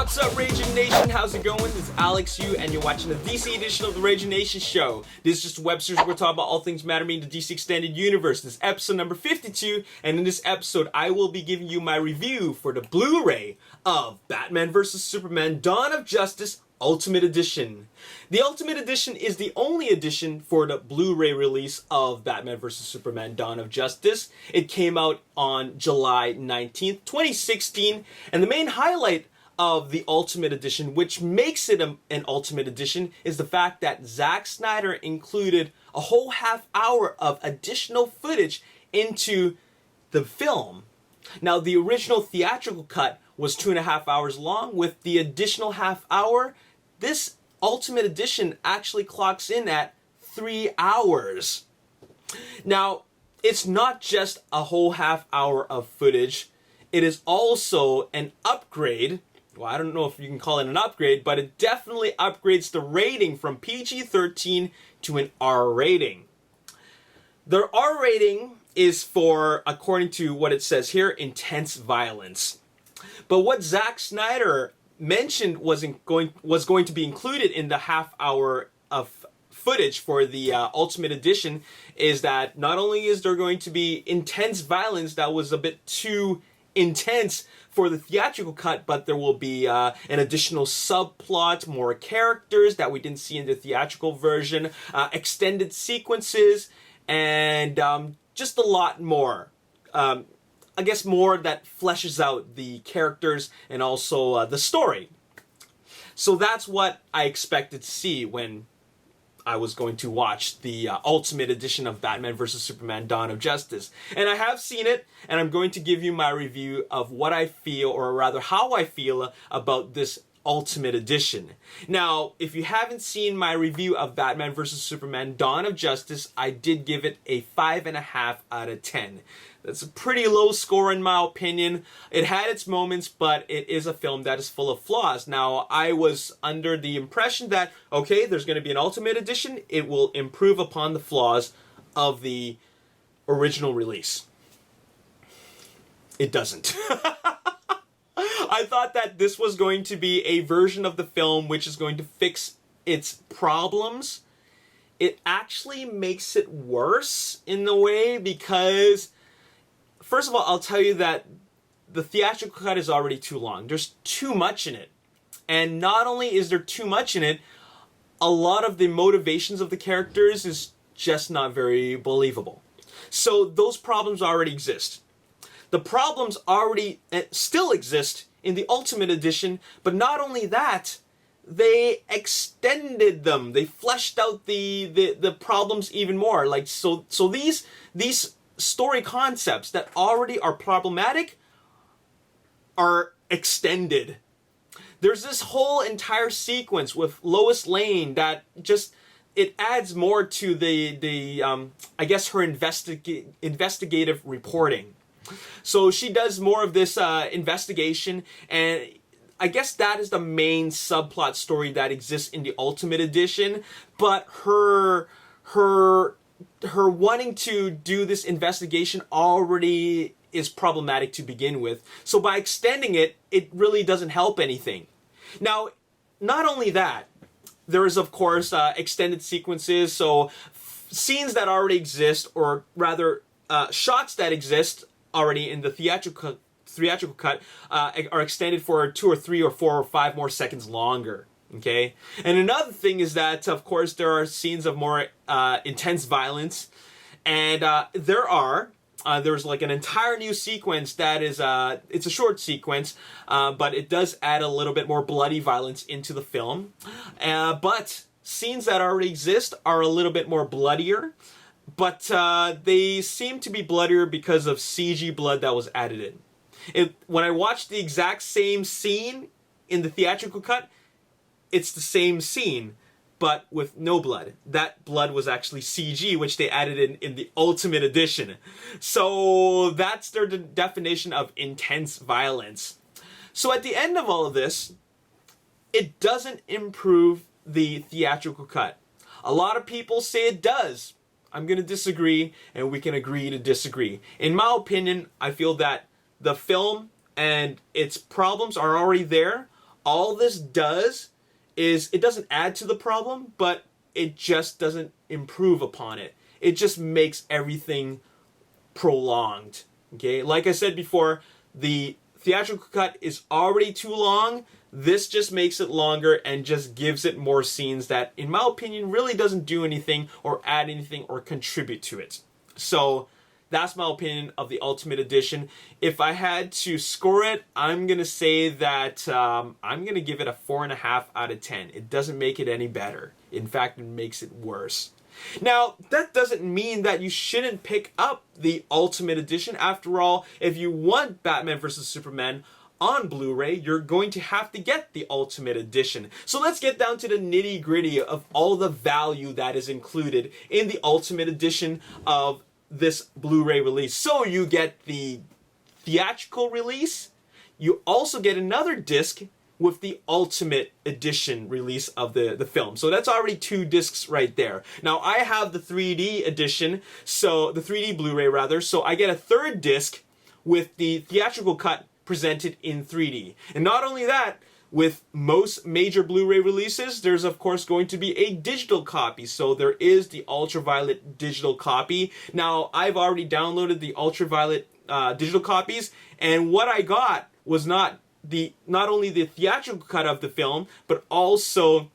What's up, Ragin Nation? How's it going? It's Alex Yu, and you're watching the DC edition of the Ragin Nation show. This is just a web series where we're talking about all things matter me in the DC Extended Universe. This is episode number 52, and in this episode, I will be giving you my review for the Blu-ray of Batman vs. Superman Dawn of Justice Ultimate Edition. The Ultimate Edition is the only edition for the Blu-ray release of Batman vs. Superman Dawn of Justice. It came out on July 19th, 2016, and the main highlight of the Ultimate Edition, which makes it an Ultimate Edition, is the fact that Zack Snyder included a whole half hour of additional footage into the film. Now, the original theatrical cut was 2.5 hours long. With the additional half hour, this Ultimate Edition actually clocks in at 3 hours. Now, it's not just a whole half hour of footage. It is also an upgrade. Well, I don't know if you can call it an upgrade, but it definitely upgrades the rating from PG-13 to an R rating. The R rating is for, according to what it says here, intense violence. But what Zack Snyder mentioned was going to be included in the half hour of footage for the Ultimate Edition is that not only is there going to be intense violence that was a bit too intense for the theatrical cut, but there will be an additional subplot, more characters that we didn't see in the theatrical version, extended sequences, and just a lot more. I guess more that fleshes out the characters and also the story. So that's what I expected to see when I was going to watch the Ultimate Edition of Batman vs. Superman Dawn of Justice. And I have seen it, and I'm going to give you my review of what I feel, or rather how I feel about this Ultimate Edition. Now, if you haven't seen my review of Batman vs. Superman Dawn of Justice, I did give it a 5.5 out of 10. That's a pretty low score in my opinion. It had its moments, but it is a film that is full of flaws. Now, I was under the impression that, okay, there's going to be an Ultimate Edition. It will improve upon the flaws of the original release. It doesn't. I thought that this was going to be a version of the film which is going to fix its problems. It actually makes it worse in a way because, first of all, I'll tell you that the theatrical cut is already too long. There's too much in it. And not only is there too much in it, a lot of the motivations of the characters is just not very believable. So those problems already exist. The problems already still exist in the Ultimate Edition, but not only that, they extended them. They fleshed out the problems even more. Like so these story concepts that already are problematic are extended. There's this whole entire sequence with Lois Lane that just, it adds more to the I guess her investigative reporting. So she does more of this investigation, and I guess that is the main subplot story that exists in the Ultimate Edition. But her wanting to do this investigation already is problematic to begin with. So by extending it, it really doesn't help anything. Now, not only that, there is of course extended sequences, so scenes that already exist, or rather shots that exist already in the theatrical cut are extended for 2 or 3 or 4 or 5 more seconds longer. Okay? And another thing is that, of course, there are scenes of more intense violence, and there's like an entire new sequence that is, it's a short sequence, but it does add a little bit more bloody violence into the film. But scenes that already exist are a little bit more bloodier, but they seem to be bloodier because of CG blood that was added in. When I watched the exact same scene in the theatrical cut, it's the same scene, but with no blood. That blood was actually CG, which they added in the Ultimate Edition. So that's their definition of intense violence. So at the end of all of this, it doesn't improve the theatrical cut. A lot of people say it does. I'm going to disagree, and we can agree to disagree. In my opinion, I feel that the film and its problems are already there. all this does is it doesn't add to the problem, but it just doesn't improve upon it. It just makes everything prolonged. Okay, like I said before, the theatrical cut is already too long. This just makes it longer and just gives it more scenes that, in my opinion, really doesn't do anything or add anything or contribute to it. So that's my opinion of the Ultimate Edition. If I had to score it, I'm going to say that I'm going to give it a 4.5 out of 10. It doesn't make it any better. In fact, it makes it worse. Now, that doesn't mean that you shouldn't pick up the Ultimate Edition. After all, if you want Batman vs. Superman on Blu-ray, you're going to have to get the Ultimate Edition. So let's get down to the nitty-gritty of all the value that is included in the Ultimate Edition of this Blu-ray release. So you get the theatrical release. You also get another disc with the Ultimate Edition release of the film. So that's already 2 discs right there. Now I have the 3D edition, so the 3D Blu-ray rather, so I get a 3rd disc with the theatrical cut presented in 3D. And not only that, with most major Blu-ray releases, there's of course going to be a digital copy. So there is the ultraviolet digital copy. Now I've already downloaded the ultraviolet digital copies, and what I got was not only the theatrical cut of the film, but also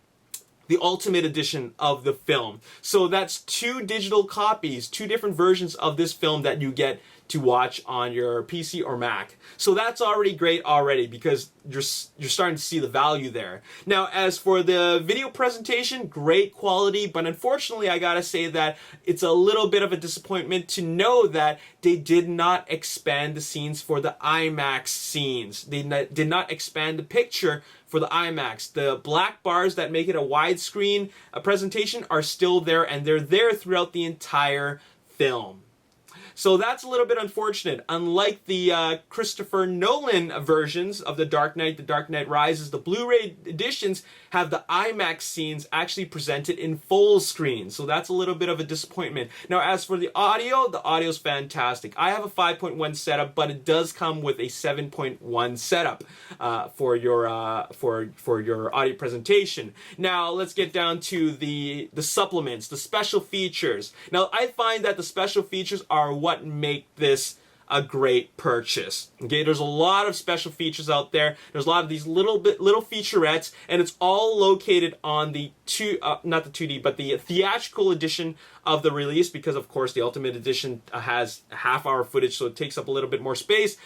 the Ultimate Edition of the film. So that's 2 digital copies, 2 different versions of this film that you get to watch on your PC or Mac. So that's already great already, because you're starting to see the value there. Now, as for the video presentation, great quality, but unfortunately I gotta say that it's a little bit of a disappointment to know that they did not expand the scenes for the IMAX scenes. They did not expand the picture for the IMAX. The black bars that make it a widescreen presentation are still there, and they're there throughout the entire film. So that's a little bit unfortunate. Unlike the Christopher Nolan versions of The Dark Knight Rises, the Blu-ray editions have the IMAX scenes actually presented in full screen. So that's a little bit of a disappointment. Now, as for the audio's fantastic. I have a 5.1 setup, but it does come with a 7.1 setup for your audio presentation. Now, let's get down to the supplements, the special features. Now, I find that the special features are what make this a great purchase. Okay, there's a lot of special features out there. There's a lot of these little featurettes, and it's all located on the not the 2D, but the theatrical edition of the release, because of course the Ultimate Edition has half-hour footage, so it takes up a little bit more space.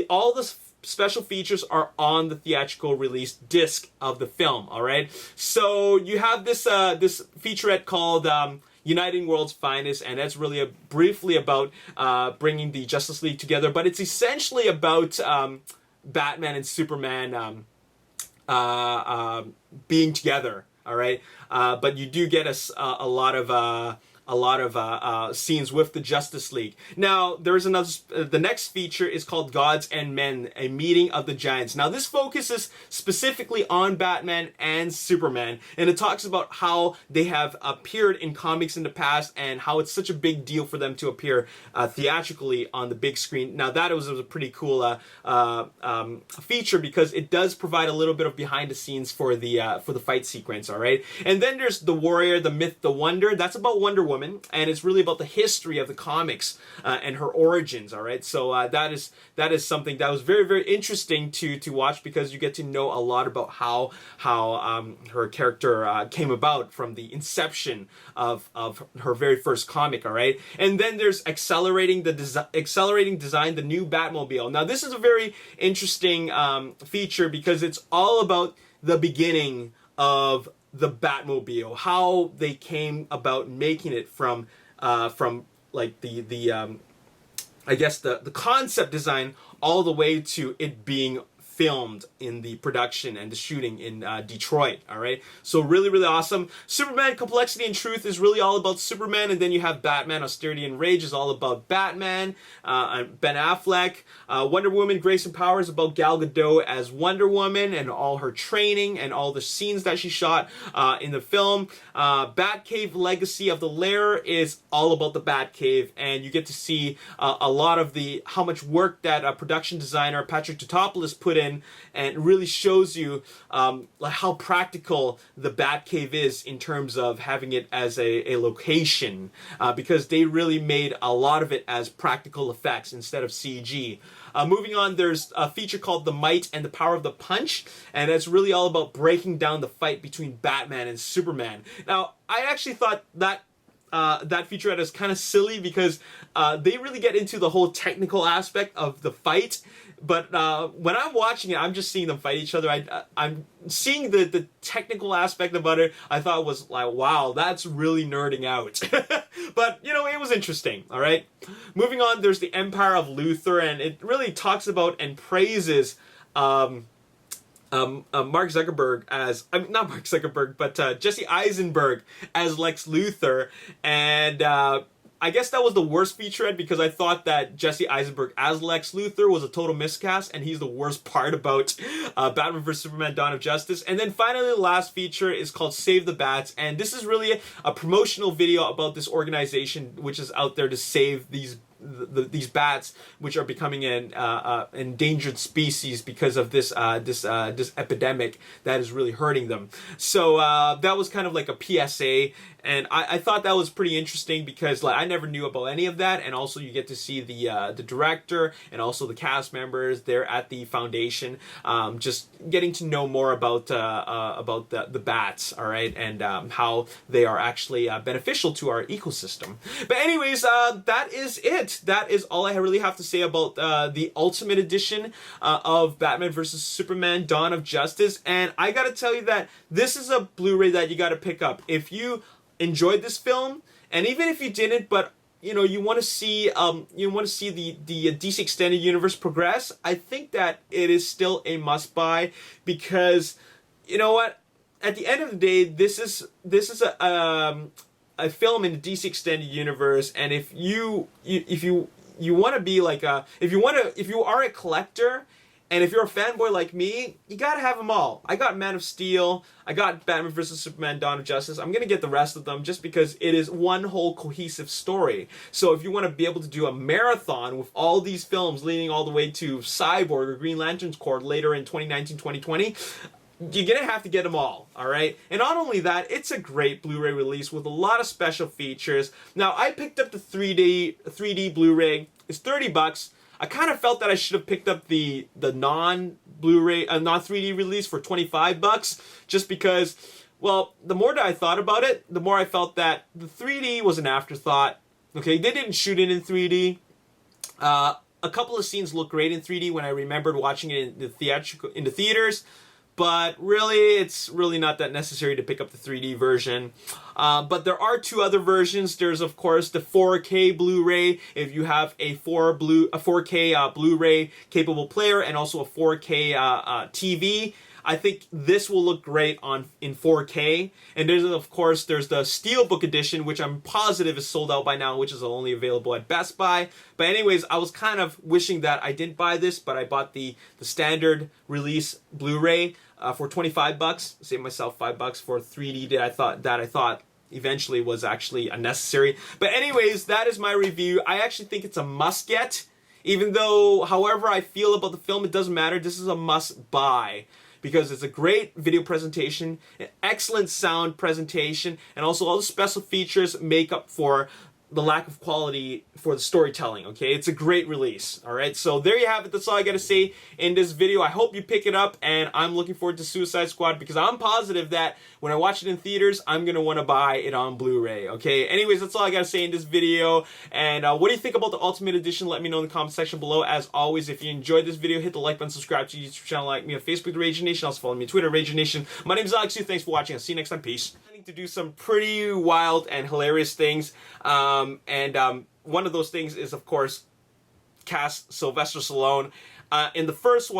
All the special features are on the theatrical release disc of the film. All right, so you have this this featurette called Uniting World's Finest, and that's really briefly about bringing the Justice League together, but it's essentially about Batman and Superman being together. All right, but you do get a lot of scenes with the Justice League. Now, there's another. The next feature is called Gods and Men: A Meeting of the Giants. Now, this focuses specifically on Batman and Superman, and it talks about how they have appeared in comics in the past and how it's such a big deal for them to appear theatrically on the big screen. Now, that was a pretty cool feature, because it does provide a little bit of behind the scenes for the fight sequence. All right, and then there's The Warrior, the Myth, the Wonder. That's about Wonder Woman, and it's really about the history of the comics and her origins. All right, so that is something that was very, very interesting to watch, because you get to know a lot about how her character came about from the inception of her very first comic. All right, and then there's Accelerating Design, the new Batmobile. Now, this is a very interesting feature, because it's all about the beginning of the Batmobile, how they came about making it from like the I guess the concept design all the way to it being filmed in the production and the shooting in Detroit. All right, so really, really awesome. Superman: Complexity and Truth is really all about Superman, and then you have Batman: Austerity and Rage is all about Batman, Ben Affleck. Wonder Woman: Grace and Power is about Gal Gadot as Wonder Woman and all her training and all the scenes that she shot in the film. Batcave: Legacy of the Lair is all about the Batcave, and you get to see a lot of how much work that production designer Patrick Tatopoulos put in in, and it really shows you like how practical the Batcave is in terms of having it as a location, because they really made a lot of it as practical effects instead of CG. Moving on, there's a feature called The Might and the Power of the Punch, and it's really all about breaking down the fight between Batman and Superman. Now, I actually thought that that featurette is kind of silly because they really get into the whole technical aspect of the fight. But when I'm watching it, I'm just seeing them fight each other. I'm seeing the technical aspect about it. I thought it was like, wow, that's really nerding out. But, you know, it was interesting, all right? Moving on, there's the Empire of Luthor, and it really talks about and praises Mark Zuckerberg as, not Mark Zuckerberg, but Jesse Eisenberg as Lex Luthor. And I guess that was the worst featurette because I thought that Jesse Eisenberg as Lex Luthor was a total miscast, and he's the worst part about Batman vs. Superman Dawn of Justice. And then finally, the last feature is called Save the Bats, and this is really a promotional video about this organization which is out there to save these bats, which are becoming an endangered species because of this epidemic that is really hurting them. So that was kind of like a PSA, and I thought that was pretty interesting because like I never knew about any of that, and also you get to see the director and also the cast members there at the foundation, just getting to know more about the bats, all right, and how they are actually beneficial to our ecosystem. But anyways, that is it. That is all I really have to say about the Ultimate Edition of Batman vs. Superman Dawn of Justice. And I gotta tell you that this is a Blu-ray that you gotta pick up. If you enjoyed this film, and even if you didn't, but you know, you want to see the DC Extended Universe progress, I think that it is still a must-buy because, you know what? At the end of the day, this is a film in the DC Extended Universe, and if you want to be like if you are a collector, and if you're a fanboy like me, you gotta have them all. I got Man of Steel, I got Batman vs. Superman Dawn of Justice. I'm gonna get the rest of them just because it is one whole cohesive story. So if you want to be able to do a marathon with all these films leading all the way to Cyborg or Green Lantern's Corps later in 2019-2020, you're gonna have to get them all right? And not only that, it's a great Blu-ray release with a lot of special features. Now, I picked up the 3D Blu-ray. It's $30. I kind of felt that I should have picked up the non-Blu-ray, non-3D release for $25, just because, well, the more that I thought about it, the more I felt that the 3D was an afterthought. Okay, they didn't shoot it in 3D. A couple of scenes look great in 3D when I remembered watching it in the theaters. But really, it's really not that necessary to pick up the 3D version. But there are two other versions. There's, of course, the 4K Blu-ray if you have a 4K Blu-ray capable player, and also a 4K TV. I think this will look great in 4K. And there's, of course, there's the Steelbook edition, which I'm positive is sold out by now, which is only available at Best Buy. But anyways, I was kind of wishing that I didn't buy this, but I bought the standard release Blu-ray for $25. Saved myself $5 for 3D that I thought eventually was actually unnecessary. But anyways, that is my review. I actually think it's a must-get. Even though, however I feel about the film, it doesn't matter. This is a must-buy, because it's a great video presentation, an excellent sound presentation, and also all the special features make up for the lack of quality for the storytelling, okay? It's a great release, all right? So there you have it. That's all I got to say in this video. I hope you pick it up, and I'm looking forward to Suicide Squad because I'm positive that when I watch it in theaters, I'm going to want to buy it on Blu-ray, okay? Anyways, that's all I got to say in this video. And what do you think about the Ultimate Edition? Let me know in the comment section below. As always, if you enjoyed this video, hit the like button, subscribe to the YouTube channel, like me on Facebook, The Ragin Nation. Also follow me on Twitter, Ragin Nation. My name is Alex Yu. Thanks for watching. I'll see you next time. Peace. Planning to do some pretty wild and hilarious things. One of those things is, of course, cast Sylvester Stallone. In the first one,